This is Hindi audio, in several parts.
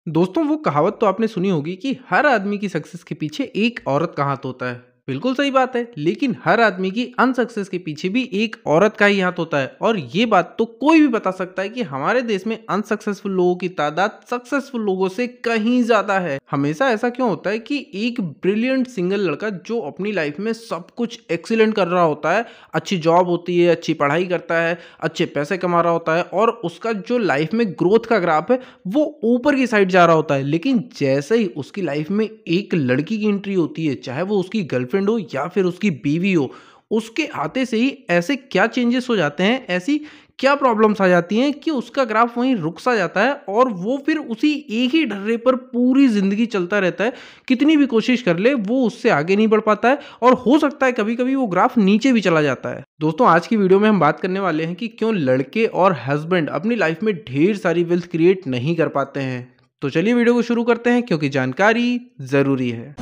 दोस्तों वो कहावत तो आपने सुनी होगी कि हर आदमी की सक्सेस के पीछे एक औरत का हाथ होता है। बिल्कुल सही बात है, लेकिन हर आदमी की अनसक्सेस के पीछे भी एक औरत का ही हाथ होता है। और ये बात तो कोई भी बता सकता है कि हमारे देश में अनसक्सेसफुल लोगों की तादाद सक्सेसफुल लोगों से कहीं ज्यादा है। हमेशा ऐसा क्यों होता है कि एक ब्रिलियंट सिंगल लड़का जो अपनी लाइफ में सब कुछ एक्सीलेंट कर रहा होता है, अच्छी जॉब होती है, अच्छी पढ़ाई करता है, अच्छे पैसे कमा रहा होता है और उसका जो लाइफ में ग्रोथ का ग्राफ है वो ऊपर की साइड जा रहा होता है, लेकिन जैसे ही उसकी लाइफ में एक लड़की की एंट्री होती है, चाहे वो उसकी गर्लफ्रेंड हो या फिर उसकी बीवी हो, उसके आते से ही ऐसे क्या चेंजेस हो जाते हैं, ऐसी क्या प्रॉब्लम्स आ जाती हैं कि उसका ग्राफ वहीं रुक सा जाता है और वो फिर उसी एक ही ढर्रे पर पूरी जिंदगी चलता रहता है। कितनी भी कोशिश कर ले वो उससे आगे नहीं बढ़ पाता है और हो सकता है कभी कभी वो ग्राफ नीचे भी चला जाता है। दोस्तों आज की वीडियो में हम बात करने वाले हैं कि क्यों लड़के और हस्बैंड अपनी लाइफ में ढेर सारी वेल्थ क्रिएट नहीं कर पाते हैं। तो चलिए वीडियो को शुरू करते हैं क्योंकि जानकारी जरूरी है।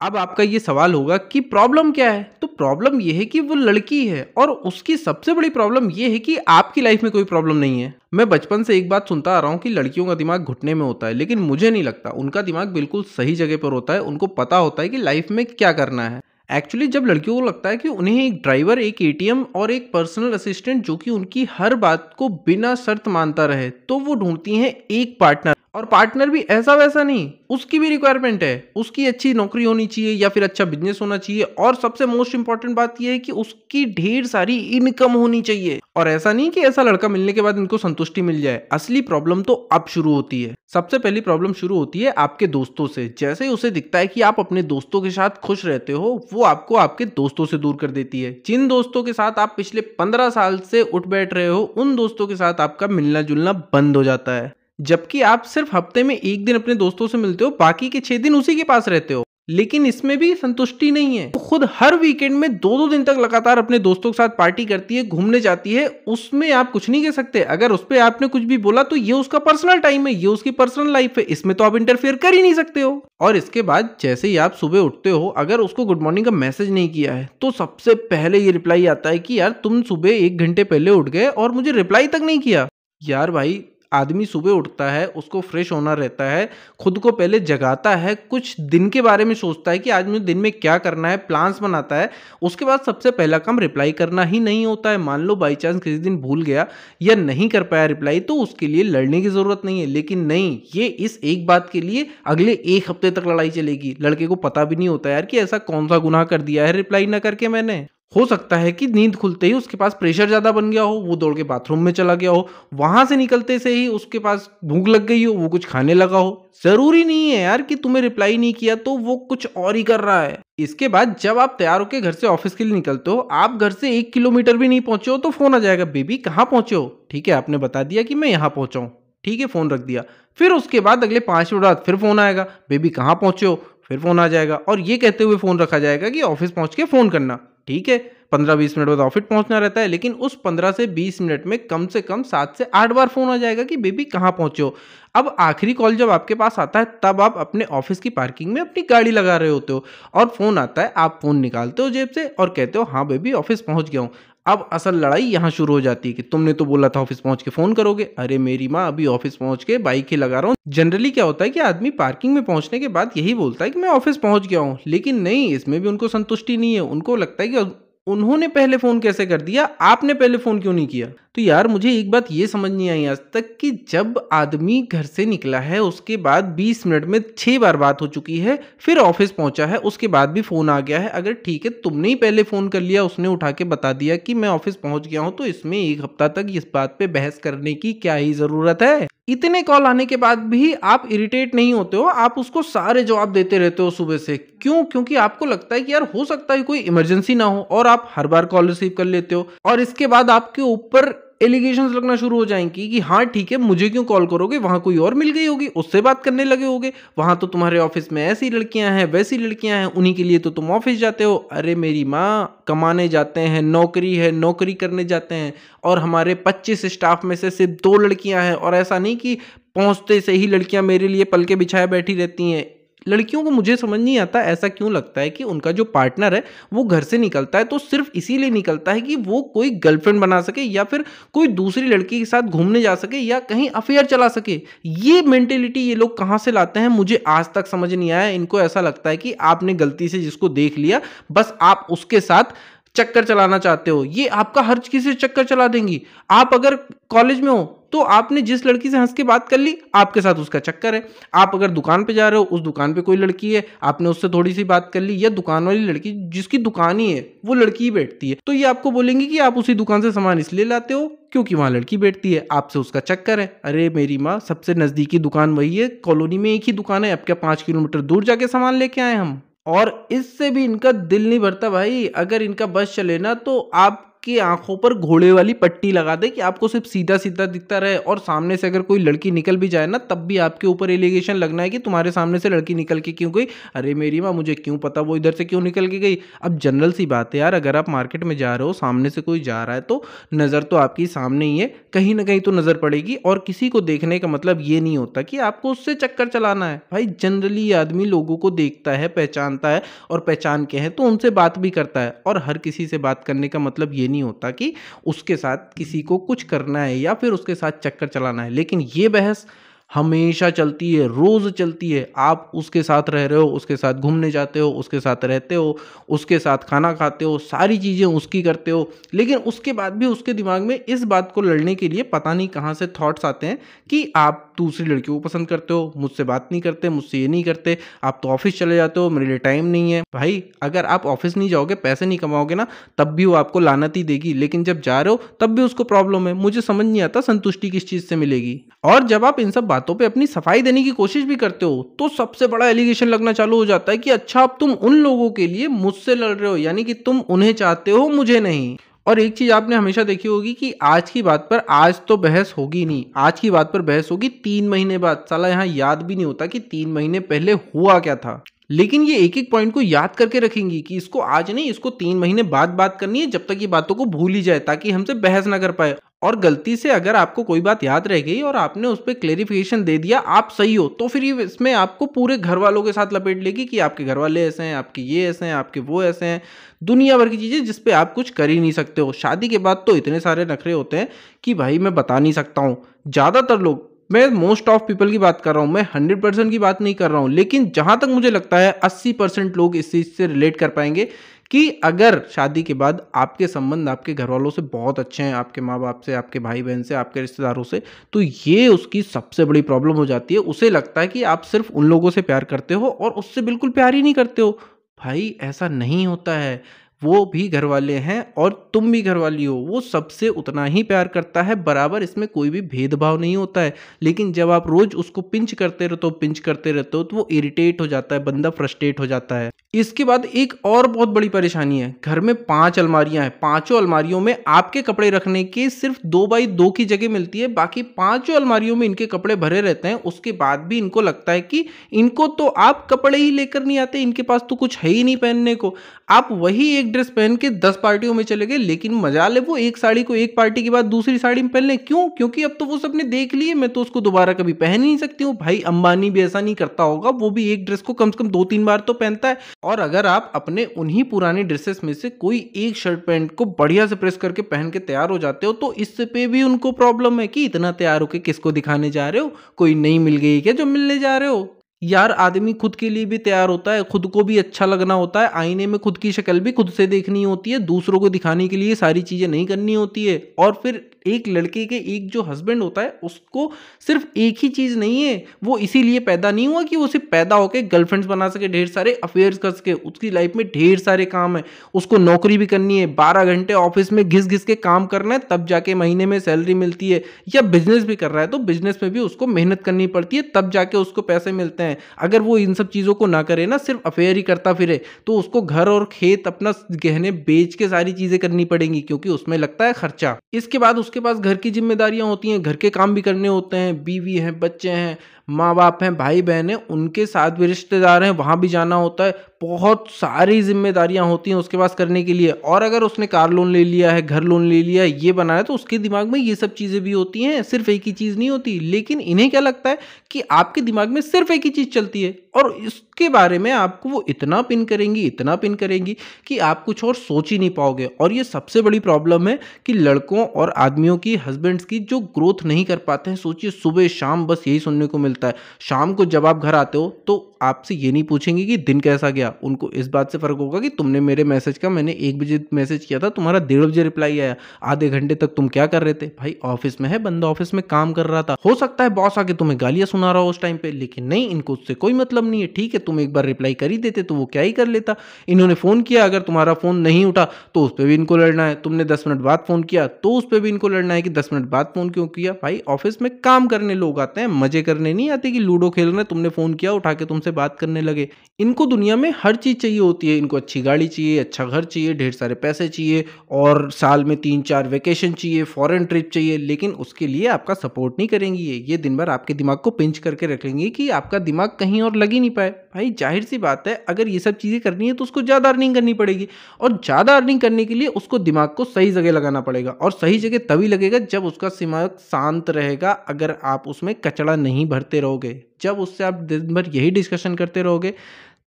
अब आपका ये सवाल होगा कि प्रॉब्लम क्या है? तो प्रॉब्लम ये है कि वो लड़की है और उसकी सबसे बड़ी प्रॉब्लम ये है कि आपकी लाइफ में कोई प्रॉब्लम नहीं है। मैं बचपन से एक बात सुनता आ रहा हूँ कि लड़कियों का दिमाग घुटने में होता है, लेकिन मुझे नहीं लगता। उनका दिमाग बिल्कुल सही जगह पर होता है। उनको पता होता है कि लाइफ में क्या करना है। एक्चुअली जब लड़कियों को लगता है कि उन्हें एक ड्राइवर, एक एटीएम और एक पर्सनल असिस्टेंट जो कि उनकी हर बात को बिना शर्त मानता रहे, तो वो ढूंढती हैं एक पार्टनर। और पार्टनर भी ऐसा वैसा नहीं, उसकी भी रिक्वायरमेंट है। उसकी अच्छी नौकरी होनी चाहिए या फिर अच्छा बिजनेस होना चाहिए और सबसे मोस्ट इंपॉर्टेंट बात यह है कि उसकी ढेर सारी इनकम होनी चाहिए। और ऐसा नहीं कि ऐसा लड़का मिलने के बाद इनको संतुष्टि मिल जाए। असली प्रॉब्लम तो अब शुरू होती है। सबसे पहली प्रॉब्लम शुरू होती है आपके दोस्तों से। जैसे ही उसे दिखता है कि आप अपने दोस्तों के साथ खुश रहते हो, वो आपको आपके दोस्तों से दूर कर देती है। जिन दोस्तों के साथ आप पिछले 15 साल से उठ बैठ रहे हो, उन दोस्तों के साथ आपका मिलना जुलना बंद हो जाता है। जबकि आप सिर्फ हफ्ते में एक दिन अपने दोस्तों से मिलते हो, बाकी के 6 दिन उसी के पास रहते हो। लेकिन इसमें भी संतुष्टि नहीं है। वो खुद हर वीकेंड में 2-2 दिन तक लगातार अपने दोस्तों के साथ पार्टी करती है, घूमने जाती है। उसमें आप कुछ नहीं कह सकते। अगर उस पर आपने कुछ भी बोला तो ये उसका पर्सनल टाइम है, ये उसकी पर्सनल लाइफ है, इसमें तो आप इंटरफेयर कर ही नहीं सकते हो। और इसके बाद जैसे ही आप सुबह उठते हो, अगर उसको गुड मॉर्निंग का मैसेज नहीं किया है तो सबसे पहले ये रिप्लाई आता है कि यार तुम सुबह 1 घंटे पहले उठ गए और मुझे रिप्लाई तक नहीं किया। यार भाई, आदमी सुबह उठता है, उसको फ्रेश होना रहता है, खुद को पहले जगाता है, कुछ दिन के बारे में सोचता है कि आज मुझे दिन में क्या करना है, प्लान्स बनाता है। उसके बाद सबसे पहला काम रिप्लाई करना ही नहीं होता है। मान लो बाई चांस किसी दिन भूल गया या नहीं कर पाया रिप्लाई, तो उसके लिए लड़ने की जरूरत नहीं है। लेकिन नहीं, ये इस एक बात के लिए अगले 1 हफ्ते तक लड़ाई चलेगी। लड़के को पता भी नहीं होता यार कि ऐसा कौन सा गुनाह कर दिया है रिप्लाई ना करके मैंने। हो सकता है कि नींद खुलते ही उसके पास प्रेशर ज्यादा बन गया हो, वो दौड़ के बाथरूम में चला गया हो, वहां से निकलते से ही उसके पास भूख लग गई हो, वो कुछ खाने लगा हो। जरूरी नहीं है यार कि तुम्हें रिप्लाई नहीं किया तो वो कुछ और ही कर रहा है। इसके बाद जब आप तैयार होकर घर से ऑफिस के लिए निकलते हो, आप घर से 1 किलोमीटर भी नहीं पहुंचे हो तो फोन आ जाएगा, बेबी कहाँ पहुंचे हो? ठीक है, आपने बता दिया कि मैं यहाँ पहुंचा हूँ, ठीक है, फोन रख दिया। फिर उसके बाद अगले 5 मिनट बाद फिर फोन आएगा, बेबी कहाँ पहुंचे हो? फिर फोन आ जाएगा और ये कहते हुए फोन रखा जाएगा कि ऑफिस पहुंच के फोन करना। ठीक है, 15-20 मिनट बाद ऑफिस पहुंचना रहता है, लेकिन उस 15 से 20 मिनट में कम से कम 7 से 8 बार फोन आ जाएगा कि बेबी कहाँ पहुंचे हो। अब आखिरी कॉल जब आपके पास आता है तब आप अपने ऑफिस की पार्किंग में अपनी गाड़ी लगा रहे होते हो और फोन आता है, आप फोन निकालते हो जेब से और कहते हो हाँ बेबी ऑफिस पहुंच गया हूँ। अब असल लड़ाई यहाँ शुरू हो जाती है कि तुमने तो बोला था ऑफिस पहुंच के फोन करोगे। अरे मेरी माँ, अभी ऑफिस पहुंच के बाइक ही लगा रहा हूँ। जनरली क्या होता है कि आदमी पार्किंग में पहुंचने के बाद यही बोलता है कि मैं ऑफिस पहुंच गया हूँ, लेकिन नहीं, इसमें भी उनको संतुष्टि नहीं है। उनको लगता है कि उन्होंने पहले फोन कैसे कर दिया, आपने पहले फोन क्यों नहीं किया? तो यार मुझे एक बात ये समझ नहीं आई आज तक कि जब आदमी घर से निकला है उसके बाद 20 मिनट में 6 बार बात हो चुकी है, फिर ऑफिस पहुंचा है, उसके बाद भी फोन आ गया है। अगर ठीक है तुमने ही पहले फोन कर लिया, उसने उठा के बता दिया कि मैं ऑफिस पहुंच गया हूं, तो इसमें 1 हफ्ता तक इस बात पे बहस करने की क्या ही जरूरत है? इतने कॉल आने के बाद भी आप इरिटेट नहीं होते हो, आप उसको सारे जवाब देते रहते हो सुबह से। क्यों? क्योंकि आपको लगता है कि यार हो सकता है कोई इमरजेंसी ना हो और आप हर बार कॉल रिसीव कर लेते हो। और इसके बाद आपके ऊपर एलिगेशंस लगना शुरू हो जाएंगी कि हाँ ठीक है, मुझे क्यों कॉल करोगे, वहां कोई और मिल गई होगी, उससे बात करने लगे होगे, वहां तो तुम्हारे ऑफिस में ऐसी लड़कियां हैं, वैसी लड़कियां हैं, उन्हीं के लिए तो तुम ऑफिस जाते हो। अरे मेरी माँ, कमाने जाते हैं, नौकरी है, नौकरी करने जाते हैं, और हमारे 25 स्टाफ में से सिर्फ 2 लड़कियां हैं। और ऐसा नहीं कि पहुंचते से ही लड़कियां मेरे लिए पल के बिछाए बैठी रहती हैं। लड़कियों को मुझे समझ नहीं आता ऐसा क्यों लगता है कि उनका जो पार्टनर है वो घर से निकलता है तो सिर्फ इसीलिए निकलता है कि वो कोई गर्लफ्रेंड बना सके या फिर कोई दूसरी लड़की के साथ घूमने जा सके या कहीं अफेयर चला सके। ये मेंटेलिटी ये लोग कहाँ से लाते हैं मुझे आज तक समझ नहीं आया। इनको ऐसा लगता है कि आपने गलती से जिसको देख लिया बस आप उसके साथ चक्कर चलाना चाहते हो, ये आपका हर किसी से चक्कर चला देंगी। आप अगर कॉलेज में हो तो आपने जिस लड़की से हंस के बात कर ली आपके साथ उसका चक्कर है। आप अगर दुकान पे जा रहे हो उस दुकान पे कोई लड़की है आपने उससे थोड़ी सी बात कर ली या दुकान वाली लड़की जिसकी दुकान ही है वो लड़की ही बैठती है तो ये आपको बोलेंगे कि आप उसी दुकान से सामान इसलिए लाते हो क्योंकि वहां लड़की बैठती है, आपसे उसका चक्कर है। अरे मेरी माँ, सबसे नजदीकी दुकान वही है, कॉलोनी में एक ही दुकान है, अब क्या 5 किलोमीटर दूर जाके सामान लेके आए हम। और इससे भी इनका दिल नहीं भरता भाई। अगर इनका बस चले ना तो आपकी आंखों पर घोड़े वाली पट्टी लगा दे कि आपको सिर्फ सीधा सीधा दिखता रहे और सामने से अगर कोई लड़की निकल भी जाए ना तब भी आपके ऊपर एलिगेशन लगना है कि तुम्हारे सामने से लड़की निकल के क्यों गई। अरे मेरी माँ, मुझे क्यों पता वो इधर से क्यों निकल के गई। अब जनरल सी बात है यार, अगर आप मार्केट में जा रहे हो सामने से कोई जा रहा है तो नज़र तो आपकी सामने ही है, कहीं ना कहीं तो नज़र पड़ेगी। और किसी को देखने का मतलब ये नहीं होता कि आपको उससे चक्कर चलाना है भाई। जनरली ये आदमी लोगों को देखता है, पहचानता है और पहचान के है तो उनसे बात भी करता है। और हर किसी से बात करने का मतलब ये नहीं होता कि उसके साथ किसी को कुछ करना है या फिर उसके साथ चक्कर चलाना है। लेकिन ये बहस हमेशा चलती है, रोज चलती है। आप उसके साथ रह रहे हो, उसके साथ घूमने जाते हो, उसके साथ रहते हो, उसके साथ खाना खाते हो, सारी चीज़ें उसकी करते हो, लेकिन उसके बाद भी उसके दिमाग में इस बात को लड़ने के लिए पता नहीं कहाँ से थॉट्स आते हैं कि आप दूसरी लड़कियों को पसंद करते हो, मुझसे बात नहीं करते, मुझसे ये नहीं करते, आप तो ऑफिस चले जाते हो, मेरे लिए टाइम नहीं है। भाई अगर आप ऑफिस नहीं जाओगे, पैसे नहीं कमाओगे ना, तब भी वो आपको लानत ही देगी, लेकिन जब जा रहे हो तब भी उसको प्रॉब्लम है। मुझे समझ नहीं आता संतुष्टि किस चीज़ से मिलेगी। और जब आप इन सब बातों पे अपनी सफाई देने की कोशिश भी करते हो तो सबसे बड़ा एलिगेशन लगना चालू हो जाता है कि अच्छा अब तुम उन लोगों के लिए मुझसे लड़ रहे हो, यानी कि तुम उन्हें चाहते हो, मुझे नहीं। और एक चीज आपने हमेशा देखी होगी कि आज की बात पर आज तो बहस होगी नहीं, आज की बात पर बहस होगी 3 महीने बाद। साला यहाँ याद भी नहीं होता कि 3 महीने पहले हुआ क्या था, लेकिन ये एक एक पॉइंट को याद करके रखेंगी कि इसको आज नहीं, इसको 3 महीने बाद बात करनी है, जब तक ये बातों को भूल ही जाए ताकि हमसे बहस ना कर पाए। और गलती से अगर आपको कोई बात याद रह गई और आपने उस पर क्लेरिफिकेशन दे दिया, आप सही हो, तो फिर ये इसमें आपको पूरे घर वालों के साथ लपेट लेगी कि आपके घर वाले ऐसे हैं, आपके ये ऐसे हैं, आपके वो ऐसे हैं, दुनिया भर की चीज़ें जिस पे आप कुछ कर ही नहीं सकते हो। शादी के बाद तो इतने सारे नखरे होते हैं कि भाई मैं बता नहीं सकता हूँ। ज़्यादातर लोग, मैं मोस्ट ऑफ पीपल की बात कर रहा हूँ, मैं 100% की बात नहीं कर रहा हूँ, लेकिन जहाँ तक मुझे लगता है 80% लोग इस चीज़ से रिलेट कर पाएंगे कि अगर शादी के बाद आपके संबंध आपके घर वालों से बहुत अच्छे हैं, आपके माँ बाप से, आपके भाई बहन से, आपके रिश्तेदारों से, तो ये उसकी सबसे बड़ी प्रॉब्लम हो जाती है। उसे लगता है कि आप सिर्फ उन लोगों से प्यार करते हो और उससे बिल्कुल प्यार ही नहीं करते हो। भाई ऐसा नहीं होता है, वो भी घर वाले हैं और तुम भी घर वाली हो, वो सबसे उतना ही प्यार करता है बराबर, इसमें कोई भी भेदभाव नहीं होता है। लेकिन जब आप रोज उसको पिंच करते रहते हो, पिंच करते रहते हो, तो वो इरिटेट हो जाता है, बंदा फ्रस्ट्रेट हो जाता है। इसके बाद एक और बहुत बड़ी परेशानी है, घर में 5 अलमारियां हैं, 5 अलमारियों में आपके कपड़े रखने की सिर्फ 2x2 की जगह मिलती है, बाकी 5 अलमारियों में इनके कपड़े भरे रहते हैं। उसके बाद भी इनको लगता है कि इनको तो आप कपड़े ही लेकर नहीं आते, इनके पास तो कुछ है ही नहीं पहनने को। आप वही एक ड्रेस पहन के 10 पार्टियों में चले गए, लेकिन मजा ले वो एक साड़ी को एक पार्टी के बाद दूसरी साड़ी में पहन ले। क्यों? क्योंकि अब तो वो सबने देख लिए, मैं तो उसको दोबारा कभी पहन ही नहीं सकती हूँ। भाई अंबानी भी ऐसा नहीं करता होगा, वो भी एक ड्रेस को कम से कम 2-3 बार तो पहनता है। और अगर आप अपने उन्हीं पुरानी ड्रेसेस में से कोई एक शर्ट पैंट को बढ़िया से प्रेस करके पहन के तैयार हो जाते हो, तो इससे पे भी उनको प्रॉब्लम है कि इतना तैयार होके किसको दिखाने जा रहे हो, कोई नई मिल गई क्या जो मिलने जा रहे हो। यार आदमी खुद के लिए भी तैयार होता है, खुद को भी अच्छा लगना होता है, आईने में खुद की शक्ल भी खुद से देखनी होती है, दूसरों को दिखाने के लिए सारी चीजें नहीं करनी होती है। और फिर एक लड़के के एक जो हस्बैंड होता है उसको सिर्फ एक ही चीज नहीं है, वो इसीलिए पैदा नहीं हुआ कि वो सिर्फ पैदा होकर गर्लफ्रेंड्स बना सके, ढेर सारे अफेयर्स कर सके। उसकी लाइफ में ढेर सारे काम है, उसको नौकरी भी करनी है, 12 घंटे ऑफिस में घिस घिस के काम करना है, तब जाके महीने में सैलरी मिलती है। या बिजनेस भी कर रहा है तो बिजनेस में भी उसको मेहनत करनी पड़ती है, तब जाके उसको पैसे मिलते हैं। अगर वो इन सब चीजों को ना करे ना, सिर्फ अफेयर ही करता फिरे, तो उसको घर और खेत अपना गहने बेच के सारी चीजें करनी पड़ेंगी, क्योंकि उसमें लगता है खर्चा। इसके बाद उसके पास घर की जिम्मेदारियां होती हैं, घर के काम भी करने होते हैं, बीवी है, बच्चे हैं, माँ बाप हैं, भाई बहन हैं, उनके साथ भी रिश्तेदार हैं, वहाँ भी जाना होता है, बहुत सारी जिम्मेदारियां होती हैं उसके पास करने के लिए। और अगर उसने कार लोन ले लिया है, घर लोन ले लिया है, ये बनाया है, तो उसके दिमाग में ये सब चीज़ें भी होती हैं, सिर्फ एक ही चीज़ नहीं होती। लेकिन इन्हें क्या लगता है कि आपके दिमाग में सिर्फ एक ही चीज़ चलती है और इसके बारे में आपको वो इतना पिन करेंगी, इतना पिन करेंगी कि आप कुछ और सोच ही नहीं पाओगे। और ये सबसे बड़ी प्रॉब्लम है कि लड़कों और आदमियों की, हस्बैंड्स की, जो ग्रोथ नहीं कर पाते हैं। सोचिए सुबह शाम बस यही सुनने को मिलता है। शाम को जब आप घर आते हो तो आपसे ये नहीं पूछेंगे कि दिन कैसा गया, उनको इस बात से फर्क होगा कि तुमने मेरे मैसेज का, मैंने 1 बजे मैसेज किया था, तुम्हारा 1:30 बजे रिप्लाई आया, आधे घंटे तक तुम क्या कर रहे थे। भाई ऑफिस में है बंदा, ऑफिस में काम कर रहा था, हो सकता है बॉस आके तुम्हें गालियां सुना रहा हो उस टाइम पे, लेकिन नहीं, इनको उससे कोई मतलब नहीं है। ठीक है, तुम एक बार रिप्लाई कर ही देते तो वो क्या ही कर लेता। इन्होंने फोन किया, अगर तुम्हारा फोन नहीं उठा तो उस पर भी इनको लड़ना है। तुमने 10 मिनट बाद फोन किया तो उस पर भी इनको लड़ना है कि 10 मिनट बाद फोन क्यों किया। भाई ऑफिस में काम करने लोग आते हैं, मजे करने नहीं आते कि लूडो खेल रहे, तुमने फोन किया, उठा के तुमसे बात करने लगे। इनको दुनिया में हर चीज चाहिए होती है। इनको अच्छी गाड़ी चाहिए, अच्छा घर चाहिए, ढेर सारे पैसे चाहिए और साल में 3-4 वेकेशन चाहिए, फॉरेन ट्रिप चाहिए, लेकिन उसके लिए आपका सपोर्ट नहीं करेंगी। ये दिन भर आपके दिमाग को पिंच करके रखेंगी कि आपका दिमाग कहीं और लग ही नहीं पाए। भाई जाहिर सी बात है, अगर ये सब चीजें करनी है तो उसको ज्यादा अर्निंग करनी पड़ेगी, और ज्यादा अर्निंग करने के लिए उसको दिमाग को सही जगह लगाना पड़ेगा। और सही जगह तभी लगेगा जब उसका दिमाग शांत रहेगा। अगर आप उसमें कचड़ा नहीं भरते रहोगे, जब उससे आप दिन भर यही डिस्कशन करते रहोगे,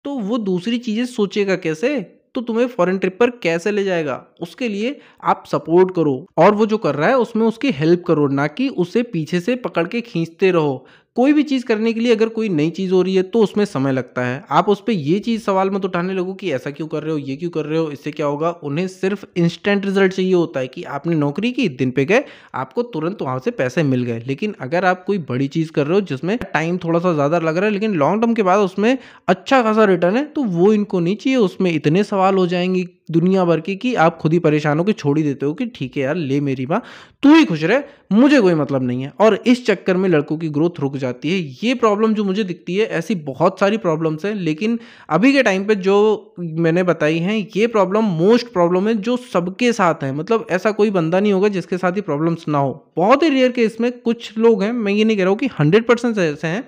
तो वो दूसरी चीजें सोचेगा कैसे, तो तुम्हें फॉरेन ट्रिप पर कैसे ले जाएगा। उसके लिए आप सपोर्ट करो, और वो जो कर रहा है उसमें उसकी हेल्प करो, ना कि उसे पीछे से पकड़ के खींचते रहो। कोई भी चीज़ करने के लिए अगर कोई नई चीज़ हो रही है तो उसमें समय लगता है। आप उस पर ये चीज़ सवाल मत उठाने लगो कि ऐसा क्यों कर रहे हो, ये क्यों कर रहे हो, इससे क्या होगा। उन्हें सिर्फ इंस्टेंट रिजल्ट चाहिए होता है कि आपने नौकरी की, दिन पे गए, आपको तुरंत वहाँ से पैसे मिल गए। लेकिन अगर आप कोई बड़ी चीज़ कर रहे हो जिसमें टाइम थोड़ा सा ज़्यादा लग रहा है लेकिन लॉन्ग टर्म के बाद उसमें अच्छा खासा रिटर्न है, तो वो इनको नहीं चाहिए। उसमें इतने सवाल हो जाएंगे दुनिया भर की कि आप खुद ही परेशान हो के छोड़ ही देते हो कि ठीक है यार, ले मेरी माँ, तू ही खुश रहे, मुझे कोई मतलब नहीं है। और इस चक्कर में लड़कों की ग्रोथ रुक जाती है। ये प्रॉब्लम जो मुझे दिखती है, ऐसी बहुत सारी प्रॉब्लम्स हैं, लेकिन अभी के टाइम पे जो मैंने बताई हैं, ये प्रॉब्लम मोस्ट प्रॉब्लम है जो सबके साथ है। मतलब ऐसा कोई बंदा नहीं होगा जिसके साथ ये प्रॉब्लम्स ना हो। बहुत ही रेयर केस में कुछ लोग हैं, मैं ये नहीं कह रहा हूँ कि 100% ऐसे हैं,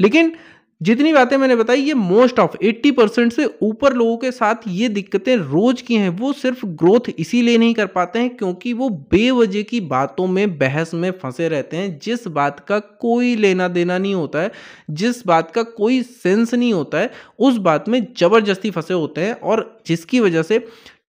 लेकिन जितनी बातें मैंने बताई ये मोस्ट ऑफ 80% से ऊपर लोगों के साथ ये दिक्कतें रोज की हैं। वो सिर्फ ग्रोथ इसीलिए नहीं कर पाते हैं क्योंकि वो बेवजह की बातों में, बहस में फंसे रहते हैं, जिस बात का कोई लेना देना नहीं होता है, जिस बात का कोई सेंस नहीं होता है, उस बात में जबरदस्ती फंसे होते हैं, और जिसकी वजह से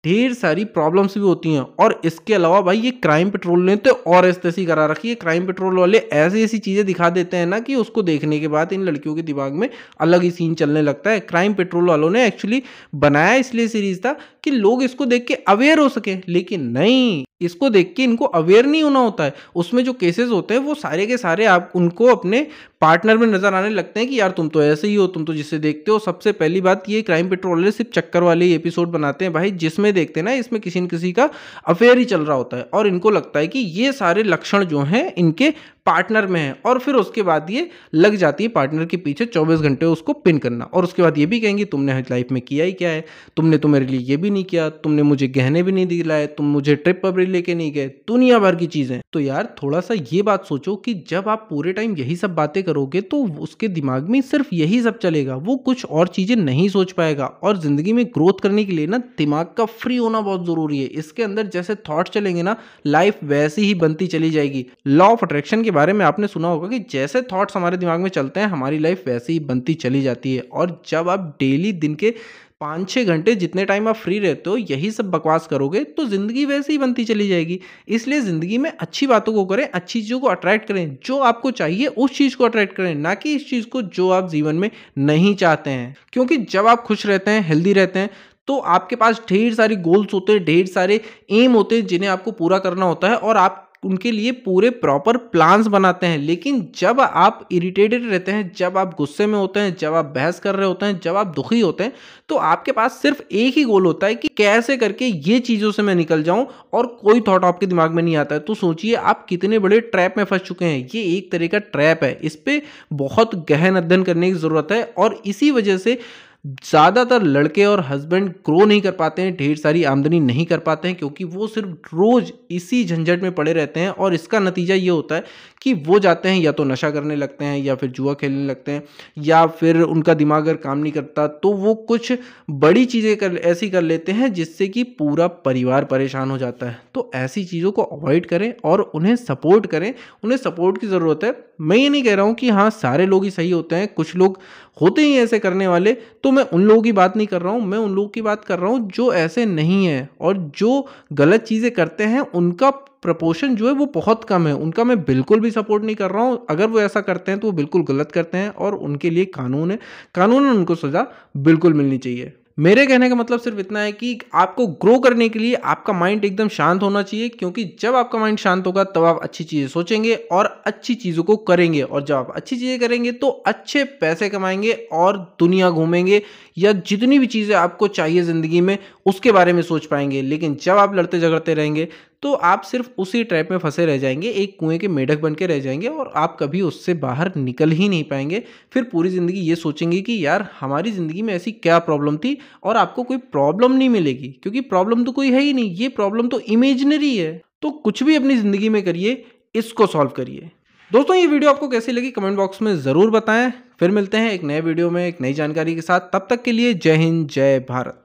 ढेर सारी प्रॉब्लम्स भी होती हैं। और इसके अलावा भाई ये क्राइम पेट्रोल ने तो और ऐसी करा रखी है। क्राइम पेट्रोल वाले ऐसी ऐसी चीज़ें दिखा देते हैं ना कि उसको देखने के बाद इन लड़कियों के दिमाग में अलग ही सीन चलने लगता है। क्राइम पेट्रोल वालों ने एक्चुअली बनाया इसलिए सीरीज था कि लोग इसको देख के अवेयर हो सके, लेकिन नहीं, इसको देख के इनको अवेयर नहीं होना होता है। उसमें जो केसेस होते हैं वो सारे के सारे आप उनको अपने पार्टनर में नजर आने लगते हैं कि यार तुम तो ऐसे ही हो, तुम तो जिससे देखते हो। सबसे पहली बात, ये क्राइम पेट्रोल वाले सिर्फ चक्कर वाले ही एपिसोड बनाते हैं भाई, जिसमें देखते हैं ना इसमें किसी न किसी का अफेयर ही चल रहा होता है, और इनको लगता है कि ये सारे लक्षण जो हैं इनके पार्टनर में है, और फिर उसके बाद ये लग जाती है पार्टनर के पीछे 24 घंटे उसको पिन करना। और उसके बाद ये भी कहेंगे तुमने लाइफ में किया ही क्या है, तुमने तो मेरे लिए ये भी नहीं किया, तुमने मुझे गहने भी नहीं दिलाए, तुम मुझे ट्रिप पर भी लेके नहीं गए, दुनिया भर की चीजें। तो यार थोड़ा सा ये बात सोचो कि जब आप पूरे टाइम यही सब बातें करोगे तो उसके दिमाग में सिर्फ यही सब चलेगा, वो कुछ और चीजें नहीं सोच पाएगा। और जिंदगी में ग्रोथ करने के लिए ना दिमाग का फ्री होना बहुत जरूरी है। इसके अंदर जैसे थॉट चलेंगे ना, लाइफ वैसी ही बनती चली जाएगी। लॉ ऑफ अट्रैक्शन के बारे में आपने सुना होगा कि जैसे थॉट्स हमारे दिमाग में चलते हैं, हमारी लाइफ वैसे ही बनती चली जाती है। और जब आप डेली दिन के 5-6 घंटे जितने टाइम आप फ्री रहते हो यही सब बकवास करोगे तो जिंदगी वैसे ही बनती चली जाएगी। इसलिए जिंदगी में अच्छी बातों को करें, अच्छी चीज़ों को अट्रैक्ट करें, जो आपको चाहिए उस चीज़ को अट्रैक्ट करें, ना कि इस चीज़ को जो आप जीवन में नहीं चाहते हैं। क्योंकि जब आप खुश रहते हैं, हेल्दी रहते हैं, तो आपके पास ढेर सारे गोल्स होते हैं, ढेर सारे एम होते हैं जिन्हें आपको पूरा करना होता है, और आप उनके लिए पूरे प्रॉपर प्लान्स बनाते हैं। लेकिन जब आप इरिटेटेड रहते हैं, जब आप गुस्से में होते हैं, जब आप बहस कर रहे होते हैं, जब आप दुखी होते हैं, तो आपके पास सिर्फ एक ही गोल होता है कि कैसे करके ये चीज़ों से मैं निकल जाऊं, और कोई थॉट आपके दिमाग में नहीं आता है। तो सोचिए आप कितने बड़े ट्रैप में फंस चुके हैं। ये एक तरह का ट्रैप है, इस पर बहुत गहन अध्ययन करने की ज़रूरत है। और इसी वजह से ज़्यादातर लड़के और हस्बैंड ग्रो नहीं कर पाते हैं, ढेर सारी आमदनी नहीं कर पाते हैं, क्योंकि वो सिर्फ रोज़ इसी झंझट में पड़े रहते हैं। और इसका नतीजा ये होता है कि वो जाते हैं या तो नशा करने लगते हैं, या फिर जुआ खेलने लगते हैं, या फिर उनका दिमाग अगर काम नहीं करता तो वो कुछ बड़ी चीज़ें ऐसी कर लेते हैं जिससे कि पूरा परिवार परेशान हो जाता है। तो ऐसी चीज़ों को अवॉइड करें और उन्हें सपोर्ट करें। उन्हें सपोर्ट की ज़रूरत है। मैं ये नहीं कह रहा हूँ कि हाँ सारे लोग ही सही होते हैं, कुछ लोग होते ही ऐसे करने वाले, तो मैं उन लोगों की बात नहीं कर रहा हूँ। मैं उन लोगों की बात कर रहा हूँ जो ऐसे नहीं है और जो गलत चीज़ें करते हैं, उनका प्रपोर्शन जो है वो बहुत कम है। उनका मैं बिल्कुल भी सपोर्ट नहीं कर रहा हूँ। अगर वो ऐसा करते हैं तो वो बिल्कुल गलत करते हैं और उनके लिए कानून है, कानूनन उनको सज़ा बिल्कुल मिलनी चाहिए। मेरे कहने का मतलब सिर्फ इतना है कि आपको ग्रो करने के लिए आपका माइंड एकदम शांत होना चाहिए, क्योंकि जब आपका माइंड शांत होगा तब आप अच्छी चीज़ें सोचेंगे और अच्छी चीज़ों को करेंगे। और जब आप अच्छी चीज़ें करेंगे तो अच्छे पैसे कमाएंगे और दुनिया घूमेंगे, या जितनी भी चीज़ें आपको चाहिए ज़िंदगी में उसके बारे में सोच पाएंगे। लेकिन जब आप लड़ते झगड़ते रहेंगे तो आप सिर्फ उसी ट्रैप में फंसे रह जाएंगे, एक कुएं के मेढक बन के रह जाएंगे और आप कभी उससे बाहर निकल ही नहीं पाएंगे। फिर पूरी ज़िंदगी ये सोचेंगे कि यार हमारी ज़िंदगी में ऐसी क्या प्रॉब्लम थी, और आपको कोई प्रॉब्लम नहीं मिलेगी, क्योंकि प्रॉब्लम तो कोई है ही नहीं, ये प्रॉब्लम तो इमेजिनरी है। तो कुछ भी अपनी ज़िंदगी में करिए, इसको सॉल्व करिए। दोस्तों ये वीडियो आपको कैसी लगी कमेंट बॉक्स में ज़रूर बताएं। फिर मिलते हैं एक नए वीडियो में एक नई जानकारी के साथ। तब तक के लिए जय हिंद, जय भारत।